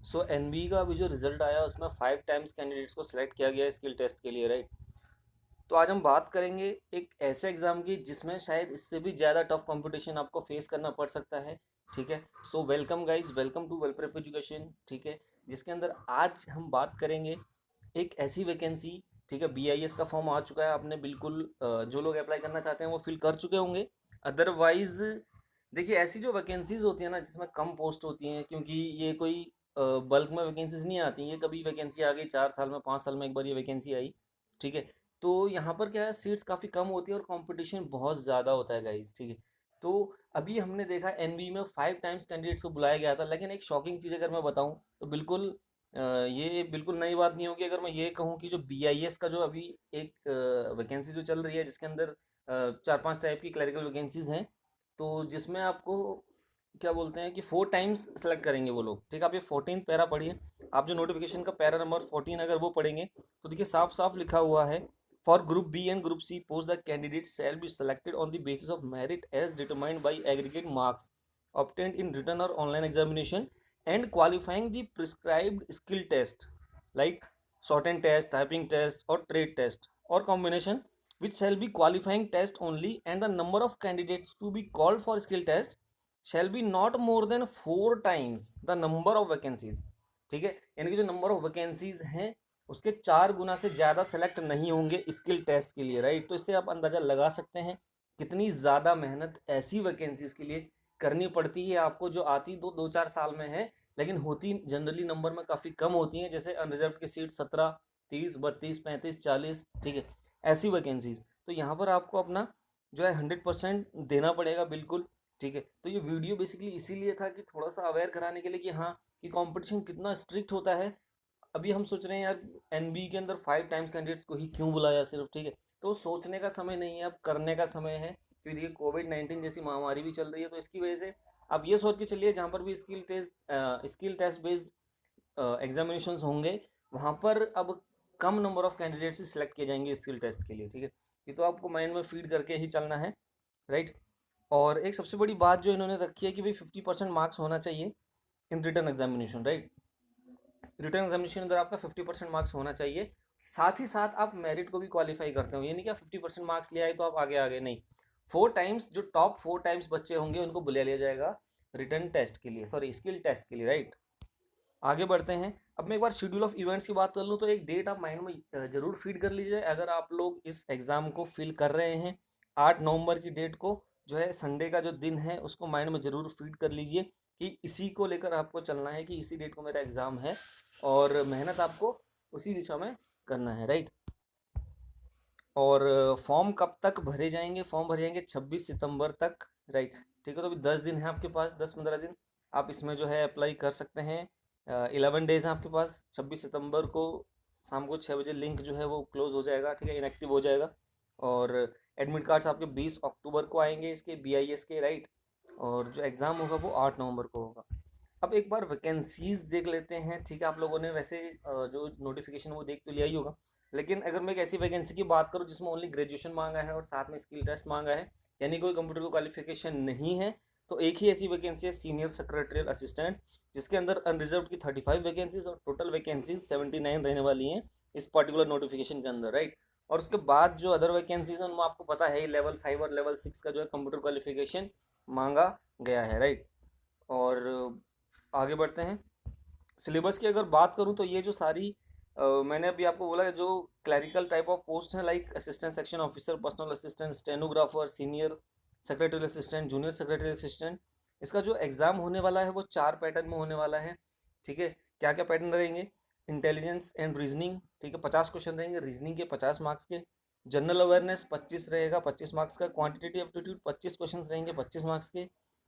सो NB का अभी जो रिजल्ट आया उसमें 5 टाइम्स कैंडिडेट्स को सिलेक्ट किया गया है स्किल टेस्ट के लिए, राइट। तो आज हम बात करेंगे एक ऐसे एग्जाम की जिसमें शायद इससे भी ज़्यादा टफ कंपटीशन आपको फेस करना पड़ सकता है। ठीक है। So welcome guys, welcome to Well Prep Education. ठीक है। जिसके अंदर आज हम बात करेंगे एक ऐसी वैकेंसी। ठीक है, बीआईएस का फॉर्म आ चुका है, आपने बिल्कुल जो लोग अप्लाई करना चाहते हैं वो फिल कर चुके होंगे। अदरवाइज देखिए, ऐसी जो वैकेंसीज होती है ना जिसमें कम पोस्ट होती हैं, क्योंकि ये कोई बल्क में वैकेंसीज नहीं आती, ये कभी वैकेंसी आ गई 4 साल में 5 साल में एक बार ये वैकेंसी आई। ठीक है। तो यहाँ पर क्या है, सीट्स काफ़ी कम होती है और कंपटीशन बहुत ज़्यादा होता है गाइस। ठीक है। तो अभी हमने देखा एनबी में 5 टाइम्स कैंडिडेट्स को बुलाया गया था, लेकिन एक शॉकिंग चीज़ अगर मैं बताऊँ तो बिल्कुल ये बिल्कुल नई बात नहीं होगी अगर मैं ये कहूँ कि जो बीआईएस का जो अभी एक वैकेंसी जो चल रही है जिसके अंदर 4-5 टाइप की क्लरिकल वैकेंसीज हैं, तो जिसमें आपको क्या बोलते हैं कि 4 टाइम्स सेलेक्ट करेंगे वो लोग। ठीक है, आप ये 14 पैरा पढ़िए। आप जो नोटिफिकेशन का पैरा नंबर 14 अगर वो पढ़ेंगे तो देखिए साफ साफ लिखा हुआ है, for group B and group C post the candidate shall be selected on the basis of merit as determined by aggregate marks obtained in written or online examination and qualifying the prescribed skill test like shortened test, typing test or trade test or combination, which shall be qualifying test only, and the number of candidates to be called for skill test shall be not more than 4 times the number of vacancies। ठीक है, यानी कि जो number of vacancies हैं उसके 4 गुना से ज़्यादा select नहीं होंगे स्किल टेस्ट के लिए, राइट। तो इससे आप अंदाज़ा लगा सकते हैं कितनी ज़्यादा मेहनत ऐसी वैकेंसीज के लिए करनी पड़ती है आपको, जो आती तो 2-4 साल में है लेकिन होती जनरली नंबर में काफ़ी कम होती हैं, जैसे अनरिजर्व की सीट 17, 30, 32, 35, 40। ठीक है, ऐसी वैकेंसीज। तो यहाँ पर आपको अपना जो है 100% देना पड़ेगा बिल्कुल। ठीक है, तो ये वीडियो बेसिकली इसीलिए था कि थोड़ा सा अवेयर कराने के लिए कि हाँ, कि कंपटीशन कितना स्ट्रिक्ट होता है। अभी हम सोच रहे हैं यार एनबी के अंदर 5 टाइम्स कैंडिडेट्स को ही क्यों बुलाया सिर्फ। ठीक है, तो सोचने का समय नहीं है, अब करने का समय है, क्योंकि देखिए कोविड 19 जैसी महामारी भी चल रही है, तो इसकी वजह से आप ये सोच के चलिए जहाँ पर भी स्किल टेस्ट बेस्ड एग्जामिनेशन होंगे वहाँ पर अब कम नंबर ऑफ कैंडिडेट्स ही सिलेक्ट किए जाएंगे स्किल टेस्ट के लिए। ठीक है, ये तो आपको माइंड में फीड करके ही चलना है, राइट। और एक सबसे बड़ी बात जो इन्होंने रखी है कि भाई 50% मार्क्स होना चाहिए in return examination, right. Return examination अंदर आपका 50% मार्क्स होना चाहिए। साथ ही साथ आप मेरिट को भी क्वालिफाई करते हो, ये नहीं कि 50% मार्क्स ले आए तो आप आगे आगे नहीं। 4 टाइम्स जो टॉप 4 टाइम्स बच्चे होंगे उनको बुला लिया जाएगा रिटर्न टेस्ट के लिए, सॉरी स्किल टेस्ट के लिए, राइट। आगे बढ़ते हैं। अब मैं एक बार शेड्यूल ऑफ इवेंट्स की बात कर लूँ तो एक डेट आप माइंड में जरूर फीड कर लीजिए अगर आप लोग इस एग्ज़ाम को फिल कर रहे हैं। 8 नवंबर की डेट को जो है संडे का जो दिन है उसको माइंड में ज़रूर फीड कर लीजिए कि इसी को लेकर आपको चलना है कि इसी डेट को मेरा एग्ज़ाम है और मेहनत आपको उसी दिशा में करना है, राइट। और फॉर्म कब तक भरे जाएंगे, फॉर्म भरे जाएंगे 26 सितंबर तक, राइट। ठीक है, तो अभी 10 दिन है आपके पास, 10-15 दिन आप इसमें जो है अप्लाई कर सकते हैं। 11 डेज हैं आपके पास। 26 सितंबर को शाम को 6 बजे लिंक जो है वो क्लोज हो जाएगा, ठीक है, इनएक्टिव हो जाएगा। और एडमिट कार्ड्स आपके 20 अक्टूबर को आएंगे इसके बीआईएस के, राइट। और जो एग्ज़ाम होगा वो 8 नवंबर को होगा। अब एक बार वैकेंसीज देख लेते हैं। ठीक है, आप लोगों ने वैसे जो नोटिफिकेशन वो देख तो लिया ही होगा, लेकिन अगर मैं एक ऐसी वैकेंसी की बात करूँ जिसमें ओनली ग्रेजुएशन मांगा है और साथ में स्किल टेस्ट मांगा है, यानी कोई कंप्यूटर को क्वालिफिकेशन नहीं है, तो एक ही ऐसी वैकेंसी है सीनियर सेक्रेटरियल असिस्टेंट, जिसके अंदर अनरिजर्व की 35 वैकेंसीज और टोटल वैकेंसीज 79 रहने वाली हैं इस पर्टिकुलर नोटिफिकेशन के अंदर, राइट। और उसके बाद जो अदर वैकेंसीज हैं उनमें आपको पता है ही लेवल 5 और लेवल 6 का जो है कंप्यूटर क्वालिफिकेशन मांगा गया है, राइट। और आगे बढ़ते हैं। सिलेबस की अगर बात करूं तो ये जो सारी मैंने अभी आपको बोला जो क्लरिकल टाइप ऑफ पोस्ट हैं like assistant section officer, personal assistant, stenographer, senior secretary assistant, junior secretary assistant, इसका जो एग्ज़ाम होने वाला है वो 4 पैटर्न में होने वाला है। ठीक है, क्या क्या पैटर्न रहेंगे? इंटेलिजेंस एंड रीजनिंग, ठीक है, 50 क्वेश्चन रहेंगे रीजनिंग के, 50 मार्क्स के। जनरल अवेयरनेस 25 रहेगा, 25 मार्क्स का। क्वान्टिटेटिव एप्टीट्यूड 25 क्वेश्चन रहेंगे, 25 मार्क्स के।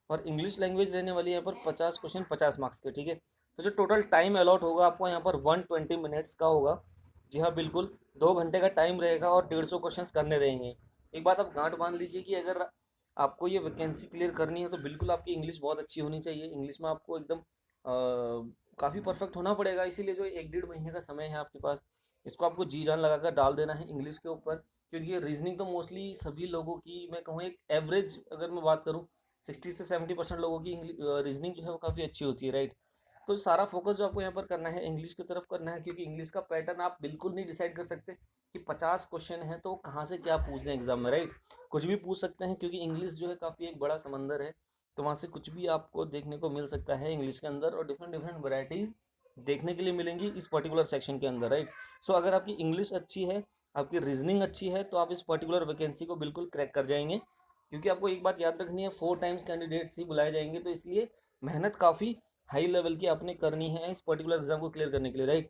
और इंग्लिश लैंग्वेज रहने वाली है यहाँ पर 50 क्वेश्चन, 50 मार्क्स के। ठीक है, तो जो टोटल टाइम अलॉट होगा आपको यहाँ पर 120 मिनट्स का होगा। जी हाँ बिल्कुल, 2 घंटे का टाइम रहेगा और 150 क्वेश्चंस करने रहेंगे। एक बात आप गांठ बांध लीजिए कि अगर आपको ये वैकेंसी क्लियर करनी है तो बिल्कुल आपकी इंग्लिश बहुत अच्छी होनी चाहिए। इंग्लिश में आपको एकदम काफ़ी परफेक्ट होना पड़ेगा, इसीलिए जो 1-1.5 महीने का समय है आपके पास, इसको आपको जी जान लगाकर डाल देना है इंग्लिश के ऊपर। क्योंकि ये रीजनिंग तो मोस्टली सभी लोगों की, मैं कहूँ एक एवरेज अगर मैं बात करूँ, 60 से 70% लोगों की रीजनिंग जो है वो काफ़ी अच्छी होती है, राइट। तो सारा फोकस जो आपको यहाँ पर करना है इंग्लिश की तरफ करना है, क्योंकि इंग्लिश का पैटर्न आप बिल्कुल नहीं डिसाइड कर सकते कि 50 क्वेश्चन है तो कहाँ से क्या पूछ दें एग्जाम में, राइट। कुछ भी पूछ सकते हैं, क्योंकि इंग्लिश जो है काफ़ी एक बड़ा समंदर है, तो वहाँ से कुछ भी आपको देखने को मिल सकता है इंग्लिश के अंदर, और डिफरेंट डिफरेंट वैरायटीज़ देखने के लिए मिलेंगी इस पर्टिकुलर सेक्शन के अंदर, राइट। सो अगर आपकी इंग्लिश अच्छी है, आपकी रीजनिंग अच्छी है, तो आप इस पर्टिकुलर वैकेंसी को बिल्कुल क्रैक कर जाएंगे, क्योंकि आपको एक बात याद रखनी है, 4 टाइम्स कैंडिडेट्स ही बुलाए जाएंगे, तो इसलिए मेहनत काफ़ी हाई लेवल की आपने करनी है इस पर्टिकुलर एग्जाम को क्लियर करने के लिए, राइट।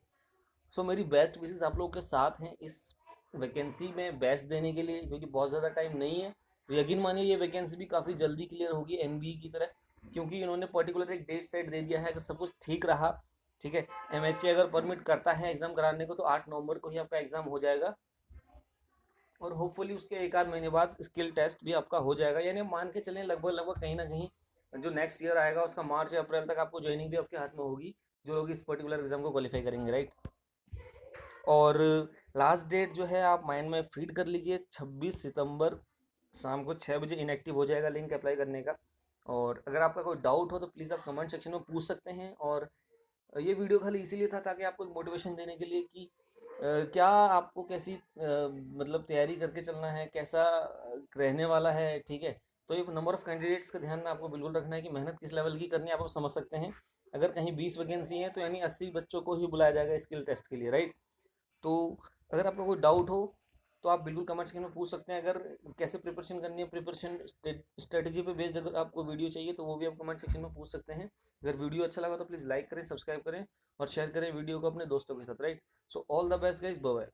सो मेरी बेस्ट विशेस आप लोगों के साथ हैं इस वैकेंसी में बेस्ट देने के लिए, क्योंकि बहुत ज़्यादा टाइम नहीं है। तो यकीन मानिए ये वैकेंसी भी काफ़ी जल्दी क्लियर होगी एनबीई की तरह, क्योंकि इन्होंने पर्टिकुलर एक डेट सेट दे दिया है। अगर सब कुछ ठीक रहा, ठीक है, एमएचए अगर परमिट करता है एग्ज़ाम कराने को, तो 8 नवंबर को ही आपका एग्ज़ाम हो जाएगा, और होपफुली उसके एक आध महीने बाद स्किल टेस्ट भी आपका हो जाएगा। यानी मान के चलें लगभग लगभग कहीं ना कहीं जो नेक्स्ट ईयर आएगा उसका मार्च या अप्रैल तक आपको ज्वाइनिंग भी आपके हाथ में होगी, जो लोग इस पर्टिकुलर एग्जाम को क्वालिफाई करेंगे, राइट। और लास्ट डेट जो है आप माइंड में फीड कर लीजिए, 26 सितंबर शाम को 6 बजे इनएक्टिव हो जाएगा लिंक अप्लाई करने का। और अगर आपका कोई डाउट हो तो प्लीज़ आप कमेंट सेक्शन में पूछ सकते हैं। और ये वीडियो खाली इसीलिए था ताकि आपको मोटिवेशन देने के लिए कि क्या आपको कैसी मतलब तैयारी करके चलना है, कैसा रहने वाला है, ठीक है। तो ये नंबर ऑफ़ कैंडिडेट्स का ध्यान में आपको बिल्कुल रखना है कि मेहनत किस लेवल की करनी है, आप समझ सकते हैं। अगर कहीं 20 वैकेंसी हैं तो यानी 80 बच्चों को ही बुलाया जाएगा स्किल टेस्ट के लिए, राइट। तो अगर आपको कोई डाउट हो तो आप बिल्कुल कमेंट सेक्शन में पूछ सकते हैं। अगर कैसे प्रिपरेशन करनी है, प्रिपरेशन स्ट्रेटजी पे बेस्ड अगर आपको वीडियो चाहिए तो वो भी आप कमेंट सेक्शन में पूछ सकते हैं। अगर वीडियो अच्छा लगा तो प्लीज़ लाइक करें, सब्सक्राइब करें और शेयर करें वीडियो को अपने दोस्तों के साथ, right. So all the best guys, bye bye.